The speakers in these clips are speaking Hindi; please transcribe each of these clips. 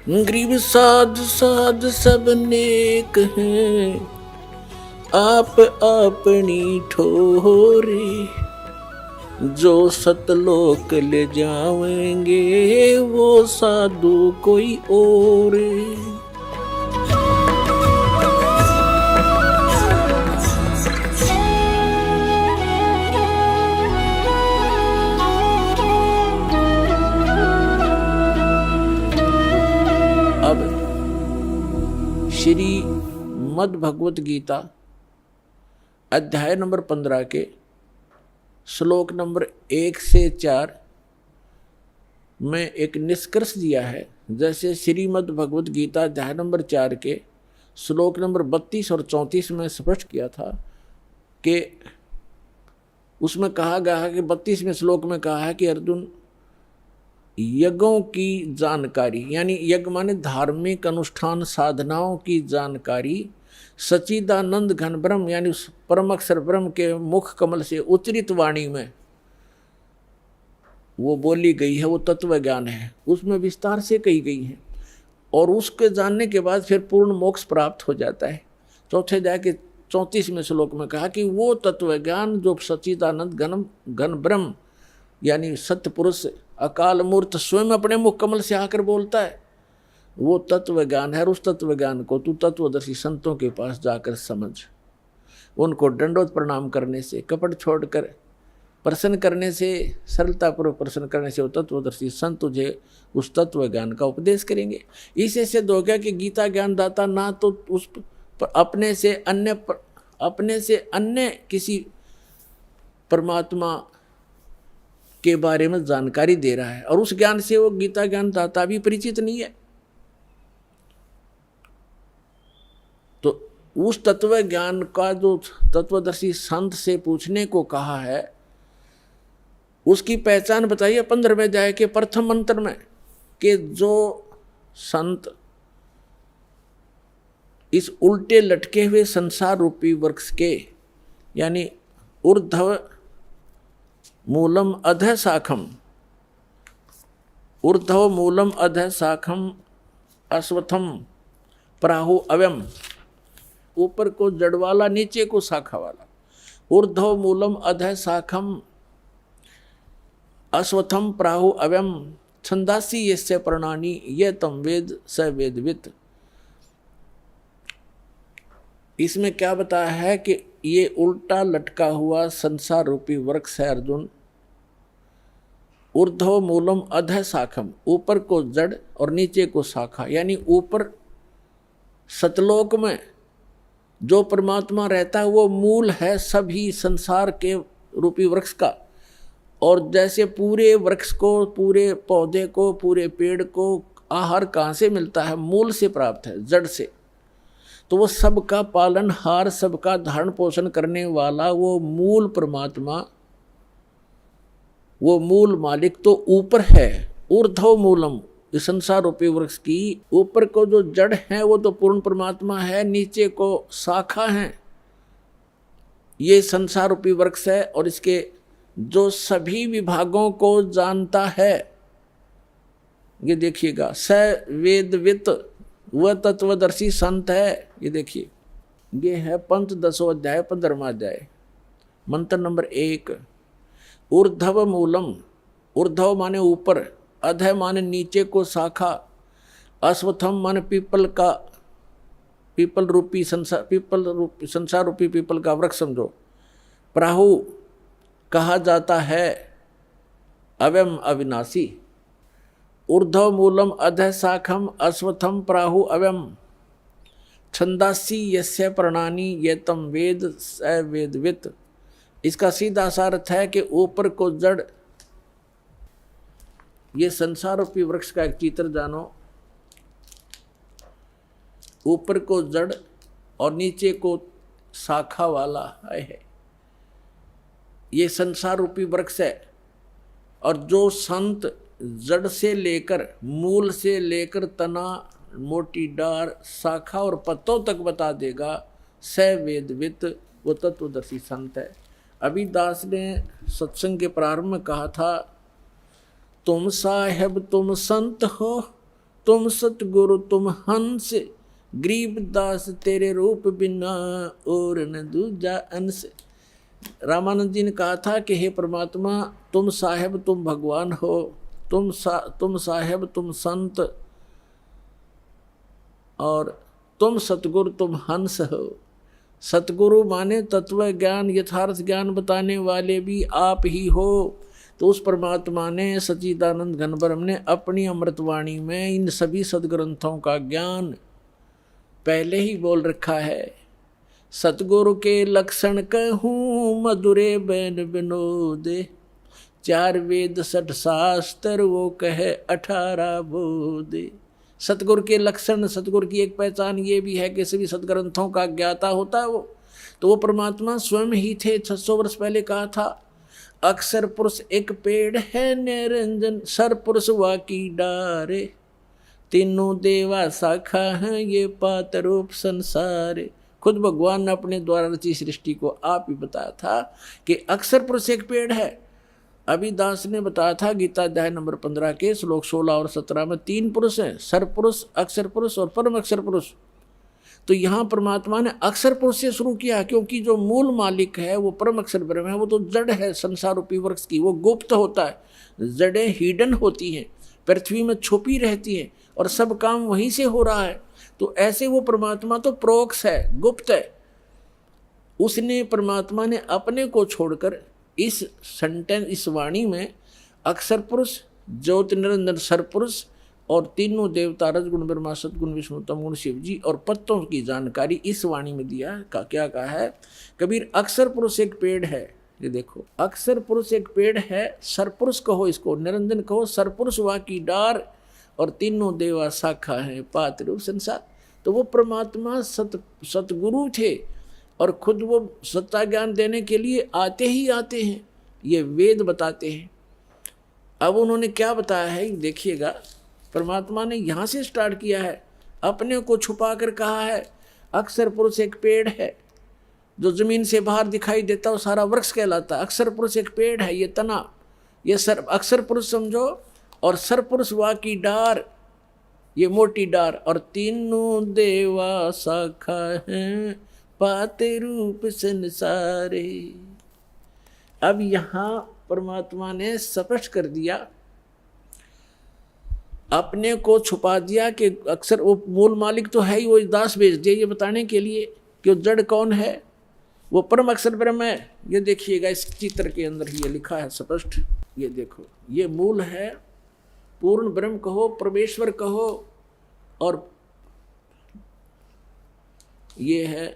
गरीब साध साध सब नेक हैं, आप अपनी ठोरी। जो सतलोक ले जावेंगे वो साधु कोई और। अब श्री मद् भगवत गीता अध्याय नंबर 15 के श्लोक नंबर 1 से 4 में एक निष्कर्ष दिया है। जैसे श्रीमद् भगवत गीता अध्याय नंबर 4 के श्लोक नंबर 32 और 34 में स्पष्ट किया था कि उसमें कहा गया है कि 32वें श्लोक में कहा है कि अर्जुन, यज्ञों की जानकारी, यानी यज्ञ माने धार्मिक अनुष्ठान साधनाओं की जानकारी सच्चिदानंद घन ब्रह्म यानी उस परम अक्षर ब्रह्म के मुख कमल से उच्चरित वाणी में वो बोली गई है, वो तत्व ज्ञान है, उसमें विस्तार से कही गई है। और उसके जानने के बाद फिर पूर्ण मोक्ष प्राप्त हो जाता है। चौथे अध्याय के 34वें श्लोक में कहा कि वो तत्व ज्ञान जो सच्चिदानंद घन ब्रह्म यानी सत्य पुरुष अकाल मूर्त स्वयं अपने मुख कमल से आकर बोलता है, वो तत्व ज्ञान है। और उस तत्व ज्ञान को तू तत्वदर्शी संतों के पास जाकर समझ। उनको दंडोत प्रणाम करने से, कपट छोड़कर प्रसन्न करने से, सरलतापूर्वक प्रसन्न करने से वो तत्वदर्शी संत तुझे उस तत्व ज्ञान का उपदेश करेंगे। इसे सिद्ध हो गया कि गीता ज्ञान दाता ना तो उस अपने से अन्य किसी परमात्मा के बारे में जानकारी दे रहा है, और उस ज्ञान से वो गीता ज्ञान दाता भी परिचित नहीं है। तो उस तत्व ज्ञान का जो तत्वदर्शी संत से पूछने को कहा है, उसकी पहचान बताइए 15वें अध्याय के प्रथम मंत्र में कि जो संत इस उल्टे लटके हुए संसार रूपी वृक्ष के यानी ऊर्ध्व मूलम अधः शाखम, ऊर्ध्व मूलम अधः शाखम अश्वत्थम प्राहु अव्यम, ऊपर को जड़ वाला नीचे को शाखा वाला, ऊर्ध्व मूलम अधः शाखम अश्वत्थम प्राहु अव्यम छंदासी यस्य प्रणानी ये तम वेद स वेदवित। इसमें क्या बताया है कि ये उल्टा लटका हुआ संसार रूपी वृक्ष है अर्जुन। ऊर्ध्व मूलम अधः शाखम, ऊपर को जड़ और नीचे को शाखा, यानी ऊपर सतलोक में जो परमात्मा रहता है वो मूल है सभी संसार के रूपी वृक्ष का। और जैसे पूरे वृक्ष को, पूरे पौधे को, पूरे पेड़ को आहार कहाँ से मिलता है? मूल से प्राप्त है, जड़ से। तो वो सबका पालनहार, सबका धारण पोषण करने वाला वो मूल परमात्मा, वो मूल मालिक तो ऊपर है। ऊर्ध्व मूलम, इस संसार रूपी वृक्ष की ऊपर को जो जड़ है वो तो पूर्ण परमात्मा है, नीचे को शाखा है, ये संसार रूपी वृक्ष है। और इसके जो सभी विभागों को जानता है, ये देखिएगा, स वेदवित, वह तत्वदर्शी संत है। ये देखिए, ये है पंचदशो अध्याय 15वां अध्याय, मंत्र नंबर 1। ऊर्ध्व मूलम, ऊर्ध्व माने ऊपर, अधः माने नीचे को शाखा, अश्वत्थम माने पीपल का, पीपल रूपी संसार रूपी पीपल का वृक्ष समझो। प्राहु कहा जाता है अव्यम अविनाशी। ऊर्ध्व मूलम अधः शाखम अश्वत्थम प्राहु अव्यम छंदासी यस्य प्रणानी ये तम वेद स वेदवित। इसका सीधा सा अर्थ है कि ऊपर को जड़, ये संसार रूपी वृक्ष का एक चित्र जानो। ऊपर को जड़ और नीचे को शाखा वाला है, ये संसार रूपी वृक्ष है। और जो संत जड़ से लेकर, मूल से लेकर तना, मोटी डार, शाखा और पत्तों तक बता देगा, स वेदवित, वो तत्वदर्शी संत है। अभी दास ने सत्संग के प्रारंभ में कहा था, तुम साहेब तुम संत हो, तुम सतगुरु तुम हंस, गरीब दास तेरे रूप बिना और न दूजा अंश। रामानंद जी ने कहा था कि हे परमात्मा, तुम साहेब तुम भगवान हो, तुम साहेब तुम संत, और तुम सतगुरु तुम हंस हो। सतगुरु माने तत्व ज्ञान यथार्थ ज्ञान बताने वाले भी आप ही हो। तो उस परमात्मा ने सच्चिदानंद घन ब्रह्म ने अपनी अमृतवाणी में इन सभी सदग्रंथों का ज्ञान पहले ही बोल रखा है। सतगुरु के लक्षण कहूँ मधुरे बैन विनोद, 4 वेद 60 शास्त्र वो कहे 18 बोध। सतगुरु के लक्षण, सतगुरु की एक पहचान ये भी है कि सभी सदग्रंथों का ज्ञाता होता है वो। तो वो परमात्मा स्वयं ही थे। 600 वर्ष पहले कहा था, अक्षर पुरुष एक पेड़ है निरंजन, सर पुरुष वाकी डारे, तीनों देवा शाखा हैं ये पात रूप संसार। खुद भगवान ने अपने द्वारा रची सृष्टि को आप ही बताया था कि अक्षर पुरुष एक पेड़ है। अभी दास ने बताया था गीता अध्याय नंबर 15 के श्लोक 16 और 17 में 3 पुरुष हैं, सर पुरुष, अक्षर पुरुष और परम अक्षर पुरुष। तो यहाँ परमात्मा ने अक्षर पुरुष से शुरू किया, क्योंकि जो मूल मालिक है वो परम अक्षर ब्रह्म है। वो तो जड़ है संसार रूपी वृक्ष की, वो गुप्त होता है, जड़ें हिडन होती हैं, पृथ्वी में छुपी रहती हैं और सब काम वहीं से हो रहा है। तो ऐसे वो परमात्मा तो प्रोक्ष है, गुप्त है। उसने परमात्मा ने अपने को छोड़कर इस सेंटेंस, इस वाणी में अक्षर पुरुष, ज्योति निरंजन सर पुरुष और तीनों देवता रजगुण ब्रह्मा सतगुण विष्णु तमगुण शिव जी और पत्तों की जानकारी इस वाणी में दिया। क्या कहा है कबीर? अक्षर पुरुष एक पेड़ है। ये देखो, अक्षर पुरुष एक पेड़ है, सर पुरुष कहो इसको, निरंजन कहो, सर पुरुष वा की डार और तीनों देवा शाखा है पात रूप संसार। तो वो परमात्मा सतगुरु थे और खुद वो सत्ता ज्ञान देने के लिए आते ही आते हैं, ये वेद बताते हैं। अब उन्होंने क्या बताया है देखिएगा, परमात्मा ने यहाँ से स्टार्ट किया है, अपने को छुपा कर कहा है अक्षर पुरुष एक पेड़ है, जो जमीन से बाहर दिखाई देता है सारा वृक्ष कहलाता है। अक्षर पुरुष एक पेड़ है, ये तना, ये सर अक्षर पुरुष समझो, और सर पुरुष वा की डार, ये मोटी डार, और तीनों देवा शाखा हैं पाते रूप संसारे। अब यहाँ परमात्मा ने स्पष्ट कर दिया, अपने को छुपा दिया कि अक्सर वो मूल मालिक तो है ही, वो दास भेज दिए ये बताने के लिए कि वो जड़ कौन है, वो परम अक्षर ब्रह्म है। ये देखिएगा इस चित्र के अंदर ये लिखा है स्पष्ट, ये देखो, ये मूल है, पूर्ण ब्रह्म कहो, परमेश्वर कहो, और ये है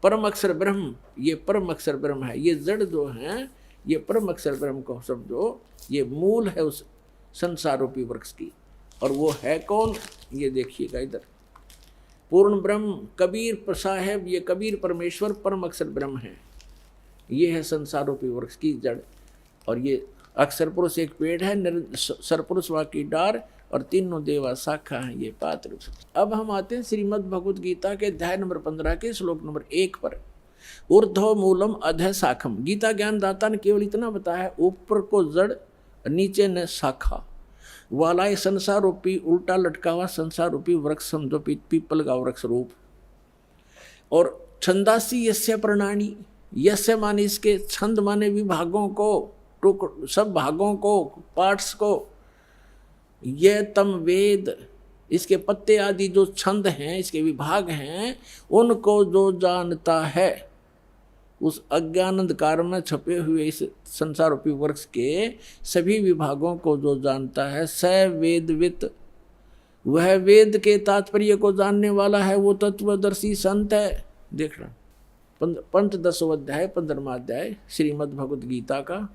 परम अक्षर ब्रह्म, ये परम अक्षर ब्रह्म है। ये जड़ जो हैं ये परम अक्षर ब्रह्म को समझो, ये मूल है उस संसार रूपी वृक्ष की। और वो है कौन? ये देखिएगा इधर, पूर्ण ब्रह्म कबीर साहेब, ये कबीर परमेश्वर परम अक्षर ब्रह्म है। ये है संसार रूपी वृक्ष की जड़, और ये अक्षर पुरुष एक पेड़ है, सरपुरुष वा की डार और तीनों देवा शाखा हैं ये पात्र। अब हम आते हैं श्रीमद् भगवद गीता के अध्याय नंबर 15 के श्लोक नंबर 1 पर। ऊर्ध्व मूलम अधः शाखम। गीता ज्ञान दाता ने केवल इतना बताया, ऊपर को जड़, नीचे ने शाखा वाला ये संसार रूपी उल्टा लटका हुआ संसार रूपी वृक्ष समझो, पीपल का वृक्ष रूप। और छंदासी यस्य प्रणानी, यस्य माने इसके, छंद माने विभागों को, सब भागों को, पार्ट्स को, ये तम वेद, इसके पत्ते आदि जो छंद हैं, इसके विभाग हैं, उनको जो जानता है, उस अज्ञान अंधकार में छपे हुए इस संसार रूपी वृक्ष के सभी विभागों को जो जानता है, स वेदवित, वह वेद के तात्पर्य को जानने वाला है, वो तत्वदर्शी संत है। देख रहा पंचदशों अध्याय 15वां अध्याय श्रीमद् भगवद गीता का।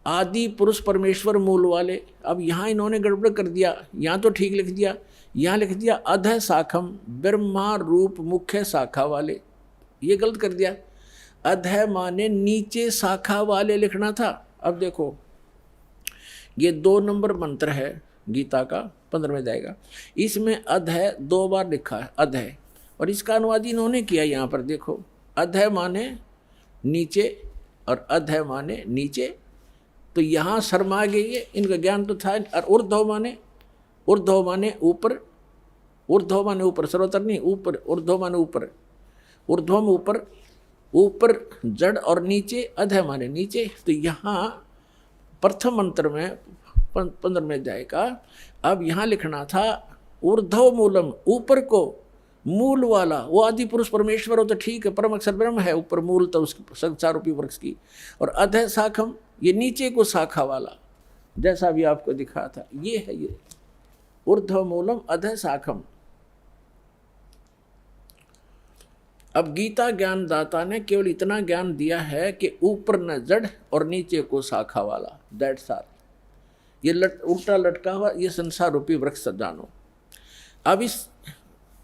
आदि पुरुष परमेश्वर मूल वाले। अब यहाँ इन्होंने गड़बड़ कर दिया, यहाँ तो ठीक लिख दिया, यहाँ लिख दिया अधः शाखम, ब्रह्मा रूप मुख्य शाखा वाले, ये गलत कर दिया। अधः माने नीचे शाखा वाले लिखना था। अब देखो ये 2 नंबर मंत्र है गीता का 15वें अध्याय का, इसमें अधः 2 बार लिखा है अधः, और इसका अनुवाद इन्होंने किया यहाँ पर देखो, अधः माने नीचे और अधः माने नीचे, तो यहाँ शर्मा गई है, इनका ज्ञान तो था। और ऊर्ध्व माने ऊपर, ऊर्ध्व माने ऊपर, सर्वतर नहीं, ऊपर, ऊर्ध्व माने ऊपर, ऊर्ध्वम ऊपर, ऊपर जड़ और नीचे अधः माने नीचे। तो यहाँ प्रथम मंत्र में 15वें अध्याय का अब यहाँ लिखना था ऊर्ध्व मूलम, ऊपर को मूल वाला, वो आदि पुरुष परमेश्वर हो तो ठीक है, परम अक्षर ब्रह्म है, ऊपर मूल तो उसकी संसार रूपी वृक्ष की, और अधः शाखम ये नीचे को शाखा वाला, जैसा भी आपको दिखा था, ये है ये ऊर्ध्व मूलम अधः शाखम। अब गीता ज्ञानदाता ने केवल इतना ज्ञान दिया है कि ऊपर न जड़ और नीचे को शाखा वाला, दैट्स ऑल। ये उल्टा लटका हुआ ये संसार रूपी वृक्ष जानो। अब इस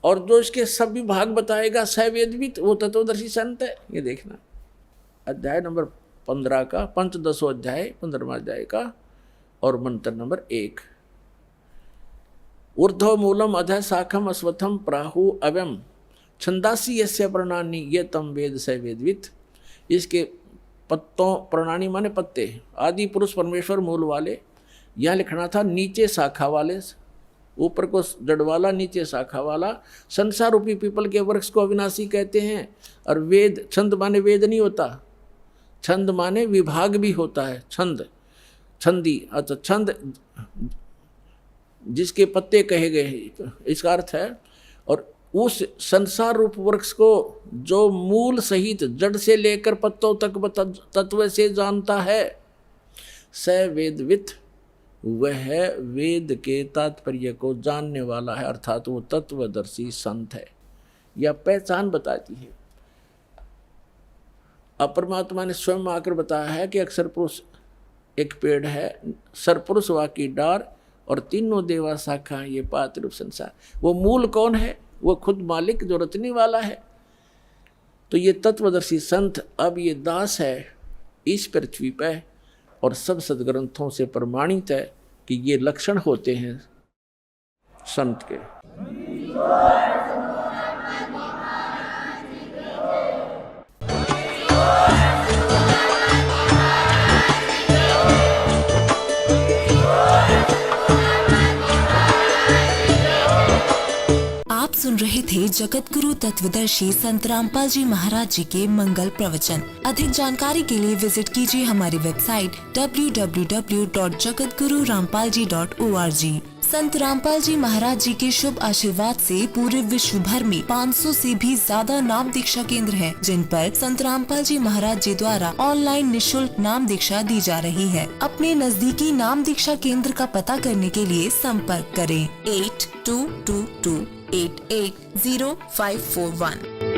और जो इसके सभी भाग बताएगा सवेदवित, वो तत्वदर्शी संत है। ये देखना अध्याय नंबर 15 का, पंचदशो अध्याय 15वां अध्याय का और मंत्र नंबर 1। ऊर्ध्व मूलम अधः शाखम अश्वत्थम प्राहु अव्यम छंदासी यस्य प्रणानी ये तम वेद स वेदवित। इसके पत्तों, प्रणानी माने पत्ते, आदि पुरुष परमेश्वर मूल वाले, यहाँ लिखना था नीचे शाखा वाले, ऊपर को जड़ वाला, नीचे शाखा वाला। संसार रूपी पीपल के वृक्ष को अविनाशी कहते हैं। और वेद, छंद माने वेद नहीं होता, छंद माने विभाग भी होता है, छंद, छंदी, अच्छा छंद जिसके पत्ते कहे गए, इसका अर्थ है। और उस संसार रूप वृक्ष को जो मूल सहित जड़ से लेकर पत्तों तक तत्व से जानता है, स वेदवित, वह वेद के तात्पर्य को जानने वाला है, अर्थात वो तत्वदर्शी संत है। यह पहचान बताती है। अब परमात्मा ने स्वयं आकर बताया है कि अक्षर पुरुष एक पेड़ है, सरपुरुष वाकी डार और तीनों देवा शाखा, ये पात्र रूप संसार। वो मूल कौन है? वो खुद मालिक जो रचने वाला है। तो ये तत्वदर्शी संत अब ये दास है इस पृथ्वी पे, और सब सदग्रंथों से प्रमाणित है कि ये लक्षण होते हैं संत के। आप सुन रहे थे जगत गुरु तत्वदर्शी संत रामपाल जी महाराज जी के मंगल प्रवचन। अधिक जानकारी के लिए विजिट कीजिए हमारी वेबसाइट www.jagatgururampalji.org। संत रामपाल जी महाराज जी के शुभ आशीर्वाद से पूरे विश्व भर में 500 से भी ज्यादा नाम दीक्षा केंद्र हैं, जिन पर संत रामपाल जी महाराज जी द्वारा ऑनलाइन निशुल्क नाम दीक्षा दी जा रही है। अपने नजदीकी नाम दीक्षा केंद्र का पता करने के लिए संपर्क करें 8222880541।